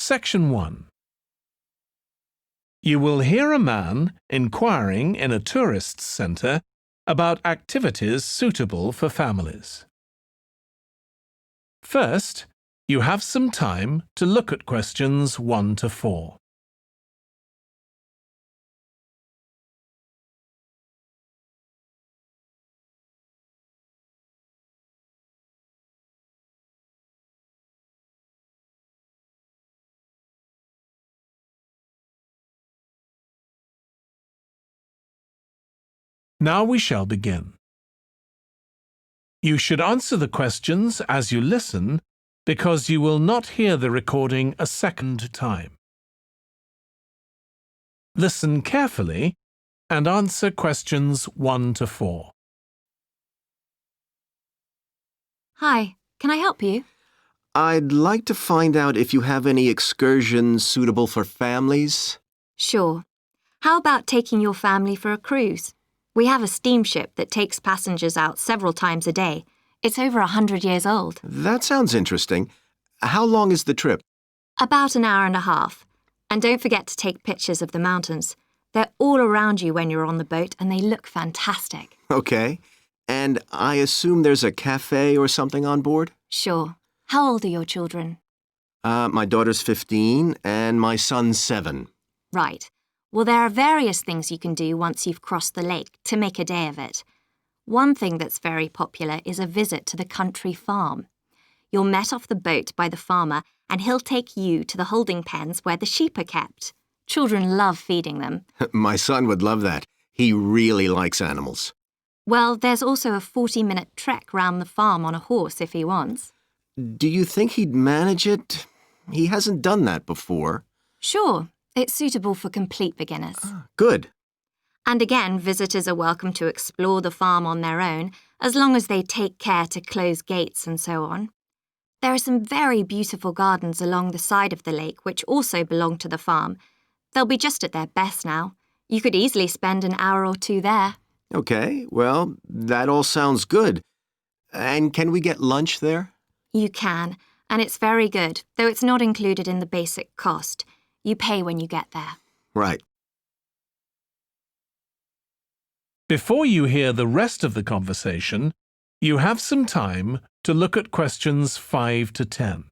Section 1. You will hear a man inquiring in a tourist centre about activities suitable for families. First, you have some time to look at questions 1 to 4. Now we shall begin. You should answer the questions as you listen because you will not hear the recording a second time. Listen carefully and answer questions 1 to 4. Hi, can I help you? I'd like to find out if you have any excursions suitable for families. Sure. How about taking your family for a cruise? We have a steamship that takes passengers out several times a day. It's over 100 years old. That sounds interesting. How long is the trip? About an hour and a half. And don't forget to take pictures of the mountains. They're all around you when you're on the boat and they look fantastic. Okay. And I assume there's a cafe or something on board? Sure. How old are your children? My daughter's 15 and my son's 7. Right. Well, there are various things you can do once you've crossed the lake to make a day of it. One thing that's very popular is a visit to the country farm. You're met off the boat by the farmer and he'll take you to the holding pens where the sheep are kept. Children love feeding them. My son would love that. He really likes animals. Well, there's also a 40-minute trek round the farm on a horse if he wants. Do you think he'd manage it? He hasn't done that before. Sure. It's suitable for complete beginners. Good. And again, visitors are welcome to explore the farm on their own, as long as they take care to close gates and so on. There are some very beautiful gardens along the side of the lake which also belong to the farm. They'll be just at their best now. You could easily spend an hour or 2 there. Okay, well, that all sounds good. And can we get lunch there? You can, and it's very good, though it's not included in the basic cost. You pay when you get there. Right. Before you hear the rest of the conversation, you have some time to look at questions 5 to 10.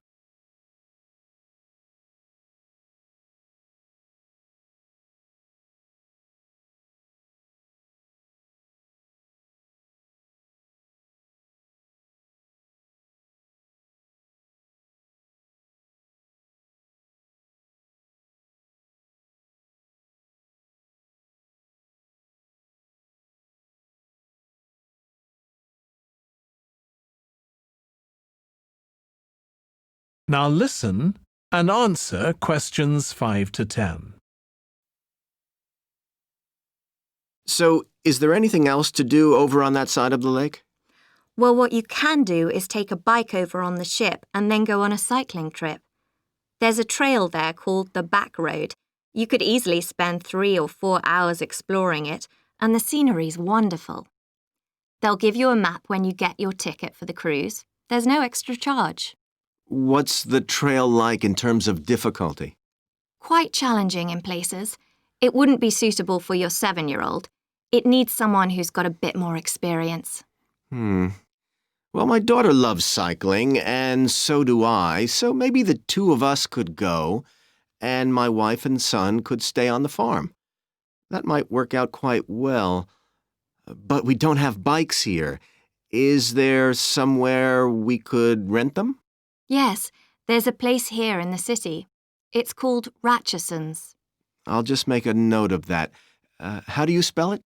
Now listen and answer questions 5 to 10. So, is there anything else to do over on that side of the lake? Well, what you can do is take a bike over on the ship and then go on a cycling trip. There's a trail there called the Back Road. You could easily spend 3 or 4 hours exploring it, and the scenery's wonderful. They'll give you a map when you get your ticket for the cruise. There's no extra charge. What's the trail like in terms of difficulty? Quite challenging in places. It wouldn't be suitable for your 7-year-old. It needs someone who's got a bit more experience. Well, my daughter loves cycling, and so do I, so maybe the 2 of us could go, and my wife and son could stay on the farm. That might work out quite well. But we don't have bikes here. Is there somewhere we could rent them? Yes, there's a place here in the city. It's called Ratcheson's. I'll just make a note of that. How do you spell it?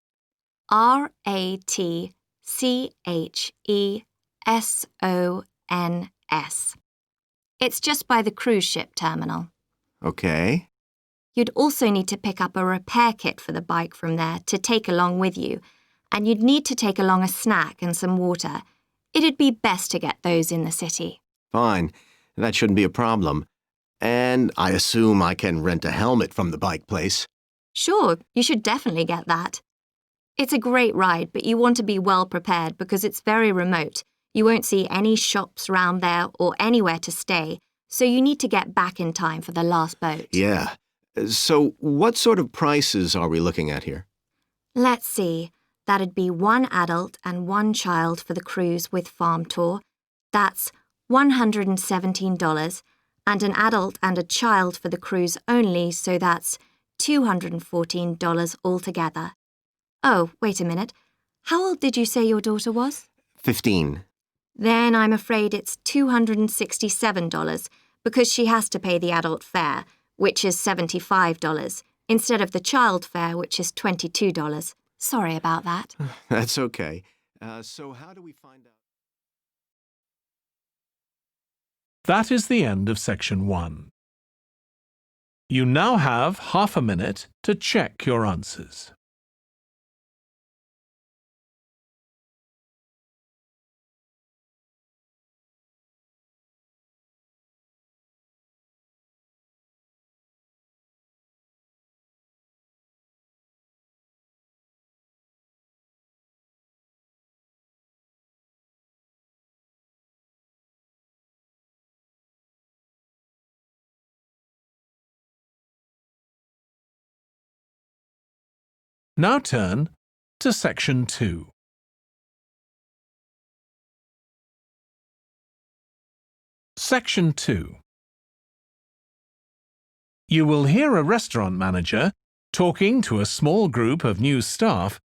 Ratchesons. It's just by the cruise ship terminal. Okay. You'd also need to pick up a repair kit for the bike from there to take along with you, and you'd need to take along a snack and some water. It'd be best to get those in the city. Fine. That shouldn't be a problem. And I assume I can rent a helmet from the bike place. Sure, you should definitely get that. It's a great ride, but you want to be well prepared because it's very remote. You won't see any shops round there or anywhere to stay, so you need to get back in time for the last boat. Yeah. So what sort of prices are we looking at here? Let's see. That'd be 1 adult and 1 child for the cruise with farm tour. That's $117, and an adult and a child for the cruise only, so that's $214 altogether. Oh, wait a minute. How old did you say your daughter was? 15. Then I'm afraid it's $267 because she has to pay the adult fare, which is $75, instead of the child fare, which is $22. Sorry about that. That's okay. So how do we find out? That is the end of section 1. You now have half a minute to check your answers. Now turn to section 2. Section 2. You will hear a restaurant manager talking to a small group of new staff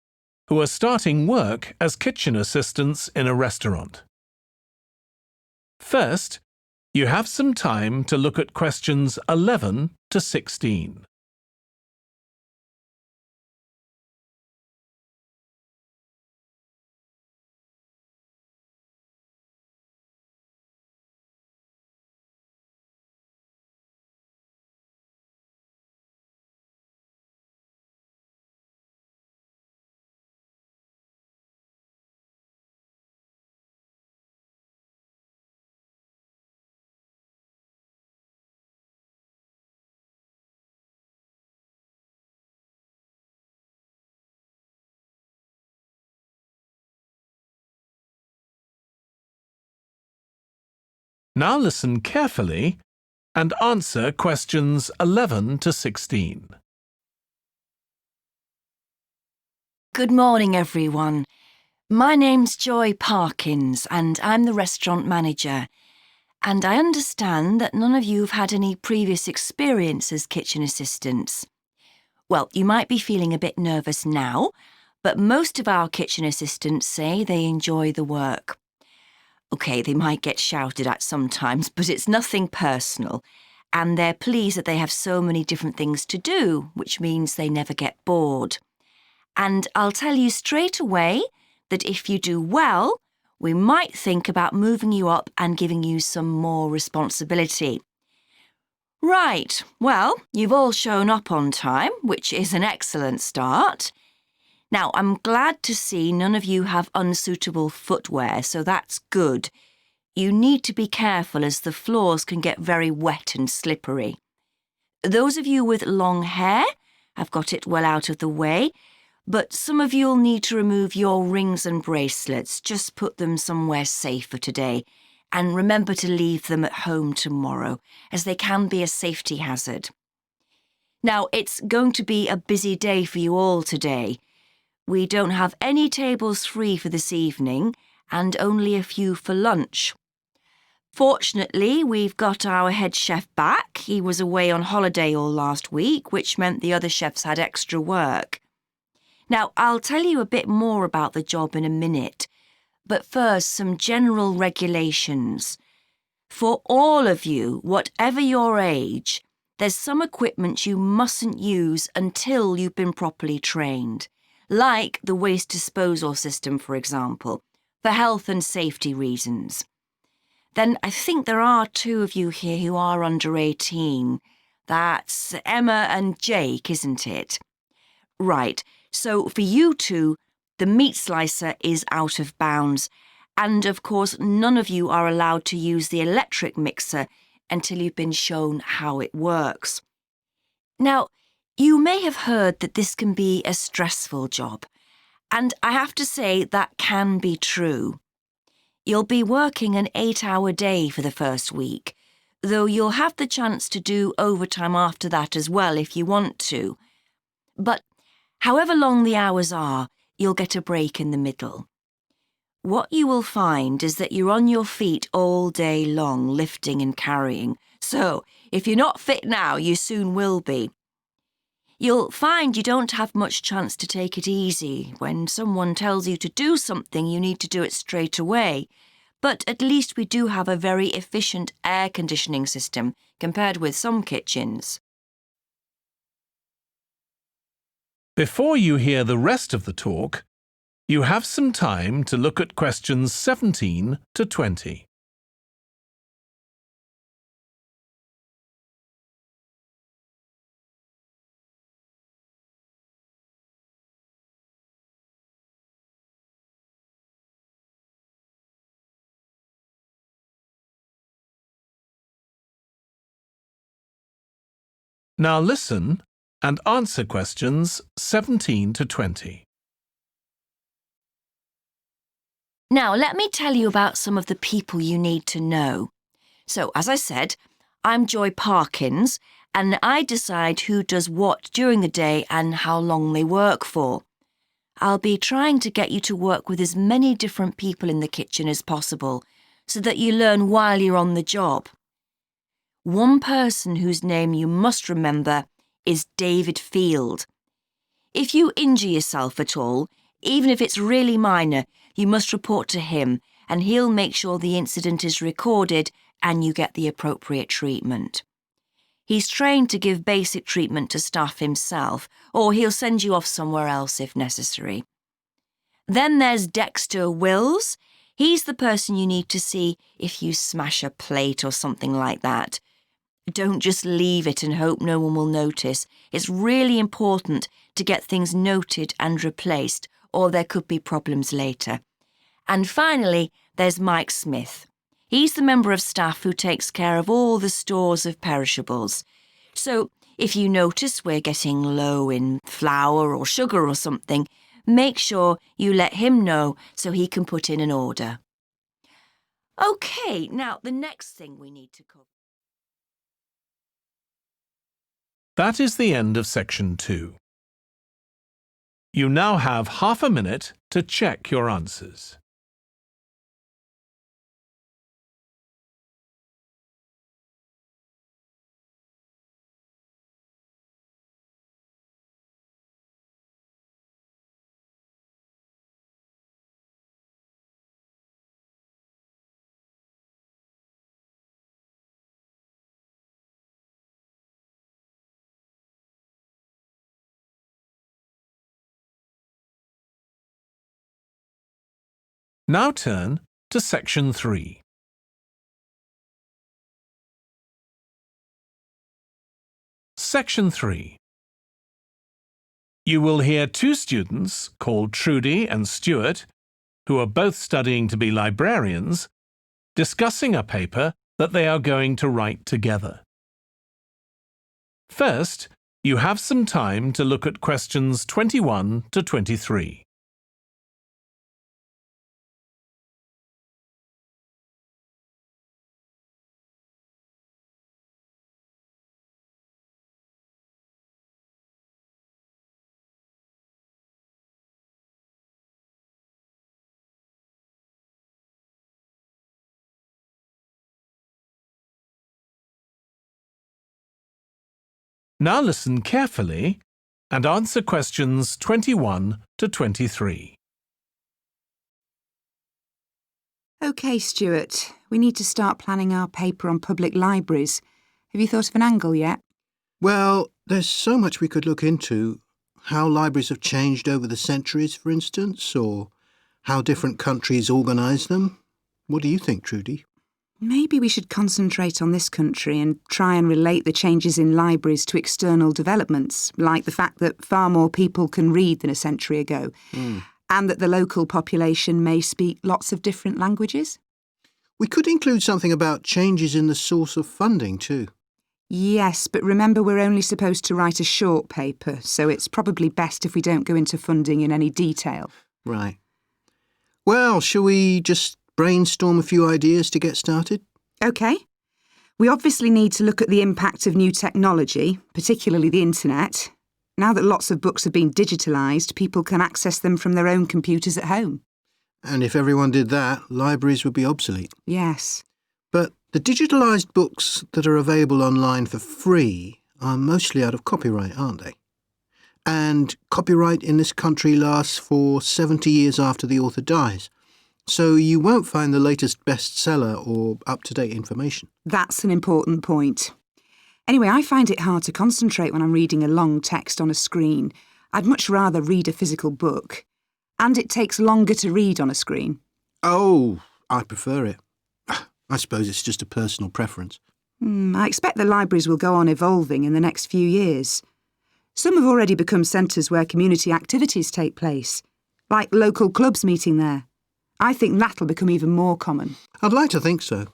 who are starting work as kitchen assistants in a restaurant. First, you have some time to look at questions 11 to 16. Now listen carefully and answer questions 11 to 16. Good morning, everyone. My name's Joy Parkins, and I'm the restaurant manager. And I understand that none of you have had any previous experience as kitchen assistants. Well, you might be feeling a bit nervous now, but most of our kitchen assistants say they enjoy the work. OK, they might get shouted at sometimes, but it's nothing personal. And they're pleased that they have so many different things to do, which means they never get bored. And I'll tell you straight away that if you do well, we might think about moving you up and giving you some more responsibility. Right, well, you've all shown up on time, which is an excellent start. Now, I'm glad to see none of you have unsuitable footwear, so that's good. You need to be careful as the floors can get very wet and slippery. Those of you with long hair have got it well out of the way, but some of you'll need to remove your rings and bracelets. Just put them somewhere safer today, and remember to leave them at home tomorrow, as they can be a safety hazard. Now, it's going to be a busy day for you all today. We don't have any tables free for this evening, and only a few for lunch. Fortunately, we've got our head chef back. He was away on holiday all last week, which meant the other chefs had extra work. Now, I'll tell you a bit more about the job in a minute, but first, some general regulations. For all of you, whatever your age, there's some equipment you mustn't use until you've been properly trained, like the waste disposal system, for example, for health and safety reasons. Then I think there are 2 of you here who are under 18. That's Emma and Jake, isn't it? Right. So for you 2, the meat slicer is out of bounds, and of course none of you are allowed to use the electric mixer until you've been shown how it works. Now, you may have heard that this can be a stressful job, and I have to say that can be true. You'll be working an 8-hour day for the first week, though you'll have the chance to do overtime after that as well if you want to. But however long the hours are, you'll get a break in the middle. What you will find is that you're on your feet all day long, lifting and carrying. So, if you're not fit now, you soon will be. You'll find you don't have much chance to take it easy. When someone tells you to do something, you need to do it straight away. But at least we do have a very efficient air conditioning system compared with some kitchens. Before you hear the rest of the talk, you have some time to look at questions 17 to 20. Now listen and answer questions 17 to 20. Now, let me tell you about some of the people you need to know. So, as I said, I'm Joy Parkins, and I decide who does what during the day and how long they work for. I'll be trying to get you to work with as many different people in the kitchen as possible, so that you learn while you're on the job. One person whose name you must remember is David Field. If you injure yourself at all, even if it's really minor, you must report to him and he'll make sure the incident is recorded and you get the appropriate treatment. He's trained to give basic treatment to staff himself, or he'll send you off somewhere else if necessary. Then there's Dexter Wills. He's the person you need to see if you smash a plate or something like that. Don't just leave it and hope no one will notice. It's really important to get things noted and replaced, or there could be problems later. And finally, there's Mike Smith. He's the member of staff who takes care of all the stores of perishables. So, if you notice we're getting low in flour or sugar or something, make sure you let him know so he can put in an order. OK, now the next thing we need to cover. That is the end of section 2. You now have half a minute to check your answers. Now turn to section 3. Section 3. You will hear two students called Trudy and Stuart, who are both studying to be librarians, discussing a paper that they are going to write together. First, you have some time to look at questions 21 to 23. Now listen carefully and answer questions 21 to 23. OK, Stuart, we need to start planning our paper on public libraries. Have you thought of an angle yet? Well, there's so much we could look into. How libraries have changed over the centuries, for instance, or how different countries organise them. What do you think, Trudy? Maybe we should concentrate on this country and try and relate the changes in libraries to external developments, like the fact that far more people can read than a century ago, and that the local population may speak lots of different languages. We could include something about changes in the source of funding too. Yes, but remember we're only supposed to write a short paper, so it's probably best if we don't go into funding in any detail. Right. Well, shall we just brainstorm a few ideas to get started? OK. We obviously need to look at the impact of new technology, particularly the internet. Now that lots of books have been digitalised, people can access them from their own computers at home. And if everyone did that, libraries would be obsolete. Yes. But the digitalised books that are available online for free are mostly out of copyright, aren't they? And copyright in this country lasts for 70 years after the author dies. So you won't find the latest bestseller or up-to-date information. That's an important point. Anyway, I find it hard to concentrate when I'm reading a long text on a screen. I'd much rather read a physical book. And it takes longer to read on a screen. Oh, I prefer it. I suppose it's just a personal preference. I expect the libraries will go on evolving in the next few years. Some have already become centres where community activities take place, like local clubs meeting there. I think that'll become even more common. I'd like to think so.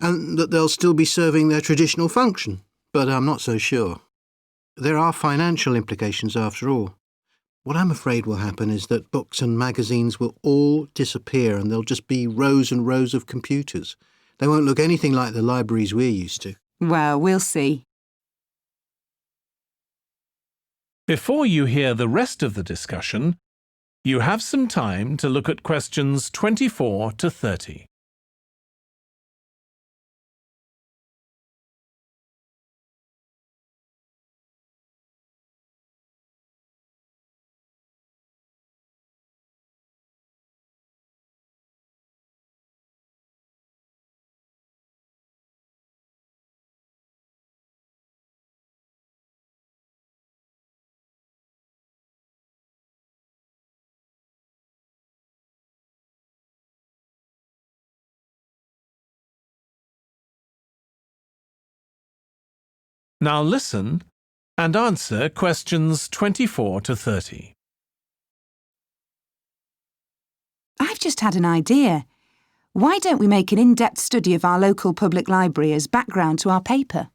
And that they'll still be serving their traditional function, but I'm not so sure. There are financial implications after all. What I'm afraid will happen is that books and magazines will all disappear and there'll just be rows and rows of computers. They won't look anything like the libraries we're used to. Well, we'll see. Before you hear the rest of the discussion, you have some time to look at questions 24 to 30. Now listen and answer questions 24 to 30. I've just had an idea. Why don't we make an in-depth study of our local public library as background to our paper?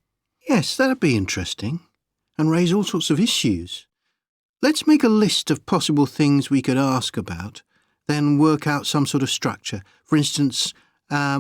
Yes, that'd be interesting. And raise all sorts of issues. Let's make a list of possible things we could ask about, then work out some sort of structure. For instance,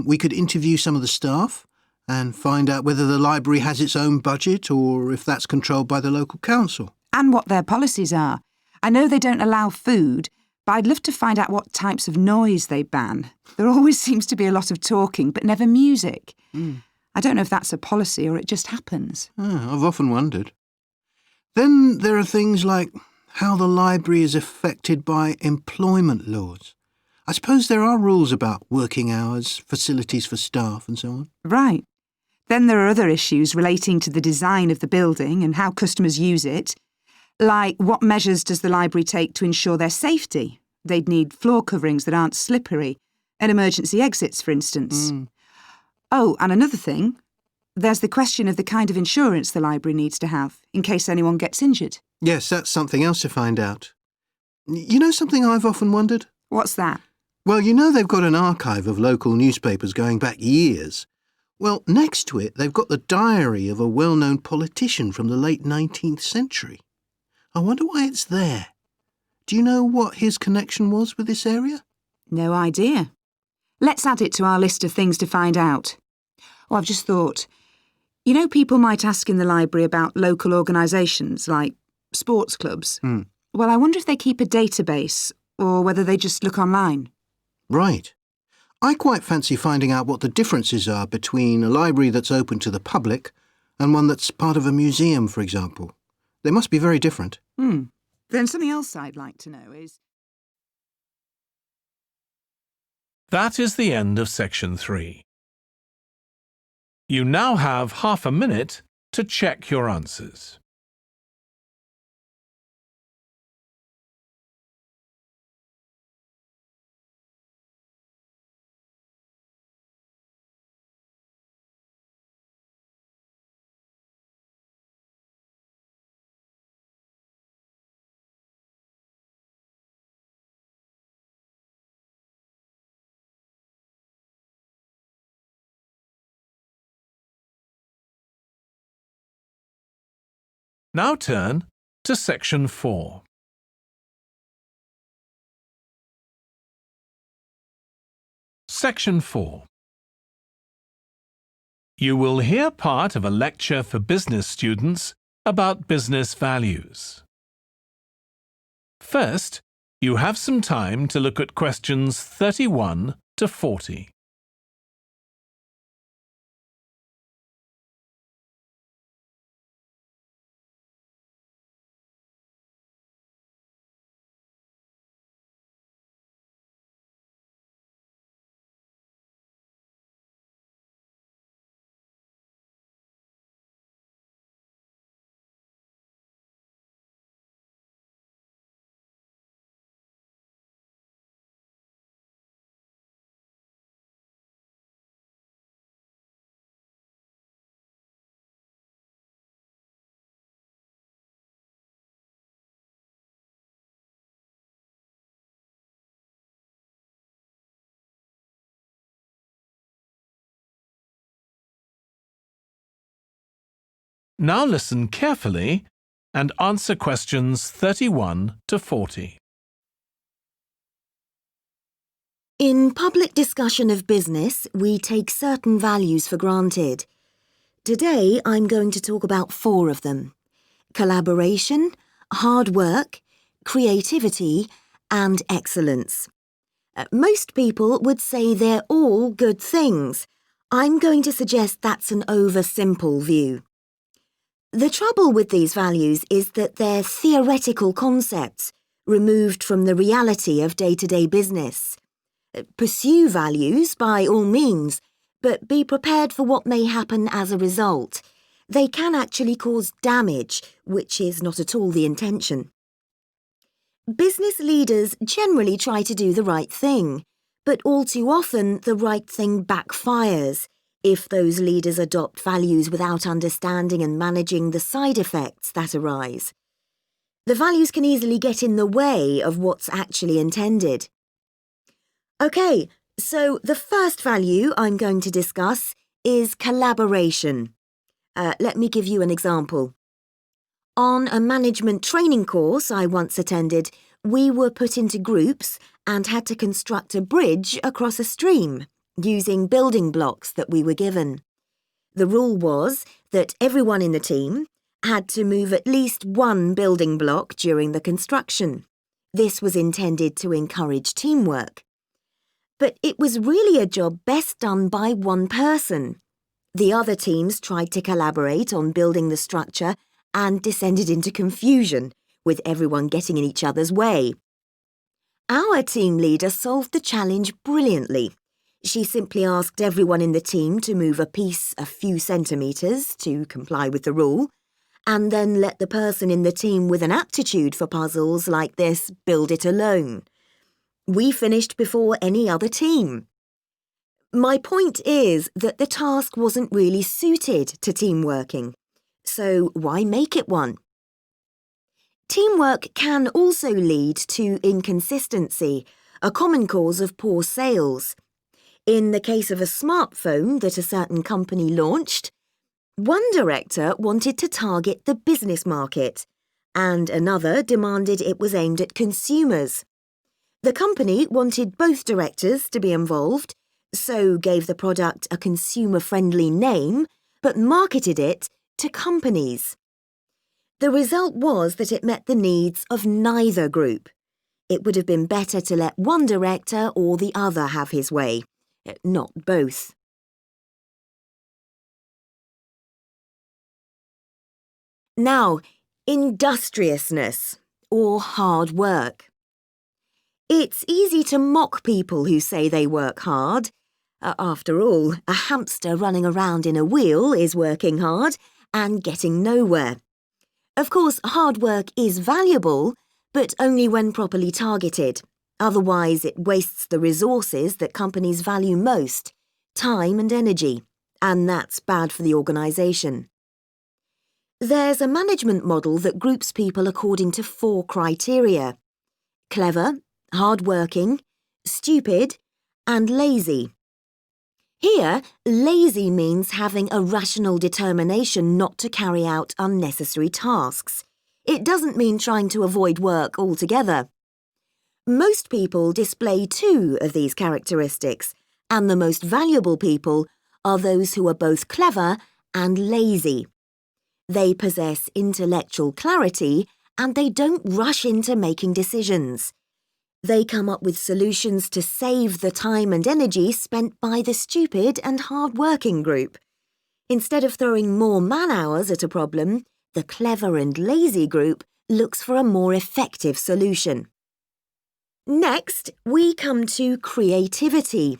we could interview some of the staff and find out whether the library has its own budget or if that's controlled by the local council. And what their policies are. I know they don't allow food, but I'd love to find out what types of noise they ban. There always seems to be a lot of talking, but never music. I don't know if that's a policy or it just happens. I've often wondered. Then there are things like how the library is affected by employment laws. I suppose there are rules about working hours, facilities for staff and so on. Right. Then there are other issues relating to the design of the building and how customers use it, like what measures does the library take to ensure their safety? They'd need floor coverings that aren't slippery, and emergency exits, for instance. Oh, and another thing, there's the question of the kind of insurance the library needs to have in case anyone gets injured. Yes, that's something else to find out. You know something I've often wondered? What's that? Well, you know they've got an archive of local newspapers going back years. Well, next to it, they've got the diary of a well-known politician from the late 19th century. I wonder why it's there. Do you know what his connection was with this area? No idea. Let's add it to our list of things to find out. Oh, I've just thought. You know, people might ask in the library about local organisations like sports clubs. Well, I wonder if they keep a database or whether they just look online. Right. I quite fancy finding out what the differences are between a library that's open to the public and one that's part of a museum, for example. They must be very different. Then something else I'd like to know is... That is the end of section 3. You now have half a minute to check your answers. Now turn to section 4. Section 4. You will hear part of a lecture for business students about business values. First, you have some time to look at questions 31 to 40. Now listen carefully and answer questions 31 to 40. In public discussion of business, we take certain values for granted. Today, I'm going to talk about 4 of them: collaboration, hard work, creativity, and excellence. Most people would say they're all good things. I'm going to suggest that's an oversimple view. The trouble with these values is that they're theoretical concepts, removed from the reality of day-to-day business. Pursue values by all means, but be prepared for what may happen as a result. They can actually cause damage, which is not at all the intention. Business leaders generally try to do the right thing, but all too often the right thing backfires if those leaders adopt values without understanding and managing the side effects that arise. The values can easily get in the way of what's actually intended. Okay, so the first value I'm going to discuss is collaboration. Let me give you an example. On a management training course I once attended, we were put into groups and had to construct a bridge across a stream using building blocks that we were given. The rule was that everyone in the team had to move at least one building block during the construction. This was intended to encourage teamwork. But it was really a job best done by one person. The other teams tried to collaborate on building the structure and descended into confusion, with everyone getting in each other's way. Our team leader solved the challenge brilliantly. She simply asked everyone in the team to move a piece a few centimetres to comply with the rule, and then let the person in the team with an aptitude for puzzles like this build it alone. We finished before any other team. My point is that the task wasn't really suited to team working, so why make it one? Teamwork can also lead to inconsistency, a common cause of poor sales. In the case of a smartphone that a certain company launched, one director wanted to target the business market, and another demanded it was aimed at consumers. The company wanted both directors to be involved, so gave the product a consumer-friendly name, but marketed it to companies. The result was that it met the needs of neither group. It would have been better to let one director or the other have his way, not both. Now, industriousness, or hard work. It's easy to mock people who say they work hard. After all, a hamster running around in a wheel is working hard and getting nowhere. Of course, hard work is valuable, but only when properly targeted. Otherwise, it wastes the resources that companies value most, time and energy, and that's bad for the organisation. There's a management model that groups people according to 4 criteria: clever, hard-working, stupid, and lazy. Here, lazy means having a rational determination not to carry out unnecessary tasks. It doesn't mean trying to avoid work altogether. Most people display 2 of these characteristics, and the most valuable people are those who are both clever and lazy. They possess intellectual clarity and they don't rush into making decisions. They come up with solutions to save the time and energy spent by the stupid and hard-working group. Instead of throwing more man-hours at a problem, the clever and lazy group looks for a more effective solution. Next, we come to creativity.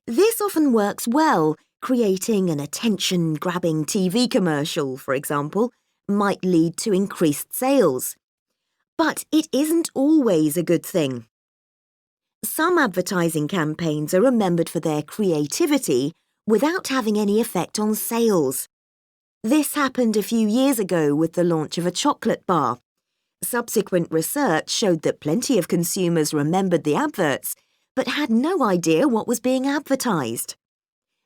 This often works well. Creating an attention-grabbing TV commercial, for example, might lead to increased sales. But it isn't always a good thing. Some advertising campaigns are remembered for their creativity without having any effect on sales. This happened a few years ago with the launch of a chocolate bar. Subsequent research showed that plenty of consumers remembered the adverts, but had no idea what was being advertised.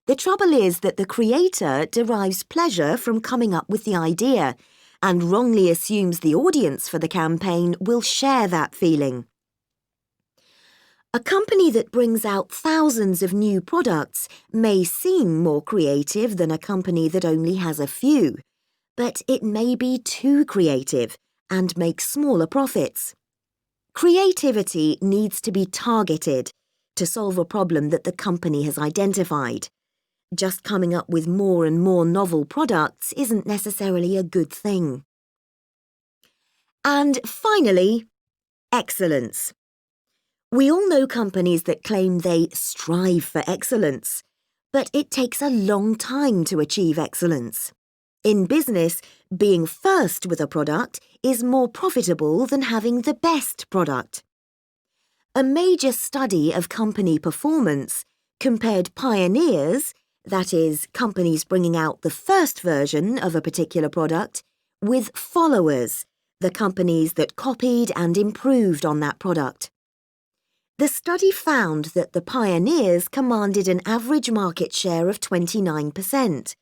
The trouble is that the creator derives pleasure from coming up with the idea and wrongly assumes the audience for the campaign will share that feeling. A company that brings out thousands of new products may seem more creative than a company that only has a few, but it may be too creative and make smaller profits. Creativity needs to be targeted to solve a problem that the company has identified. Just coming up with more and more novel products isn't necessarily a good thing. And finally, excellence. We all know companies that claim they strive for excellence, but it takes a long time to achieve excellence. In business, being first with a product is more profitable than having the best product. A major study of company performance compared pioneers, that is, companies bringing out the first version of a particular product, with followers, the companies that copied and improved on that product. The study found that the pioneers commanded an average market share of 29%,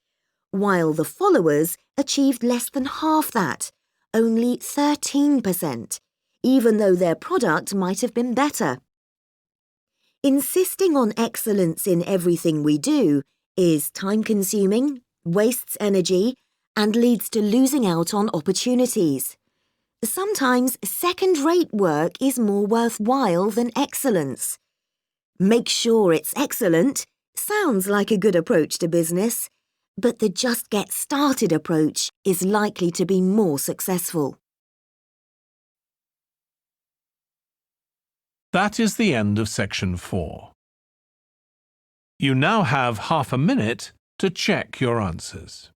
while the followers achieved less than half that, only 13%, even though their product might have been better. Insisting on excellence in everything we do is time-consuming, wastes energy, and leads to losing out on opportunities. Sometimes second-rate work is more worthwhile than excellence. Make sure it's excellent sounds like a good approach to business, but the just get started approach is likely to be more successful. That is the end of section 4. You now have half a minute to check your answers.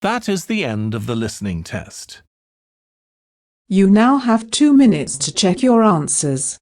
That is the end of the listening test. You now have 2 minutes to check your answers.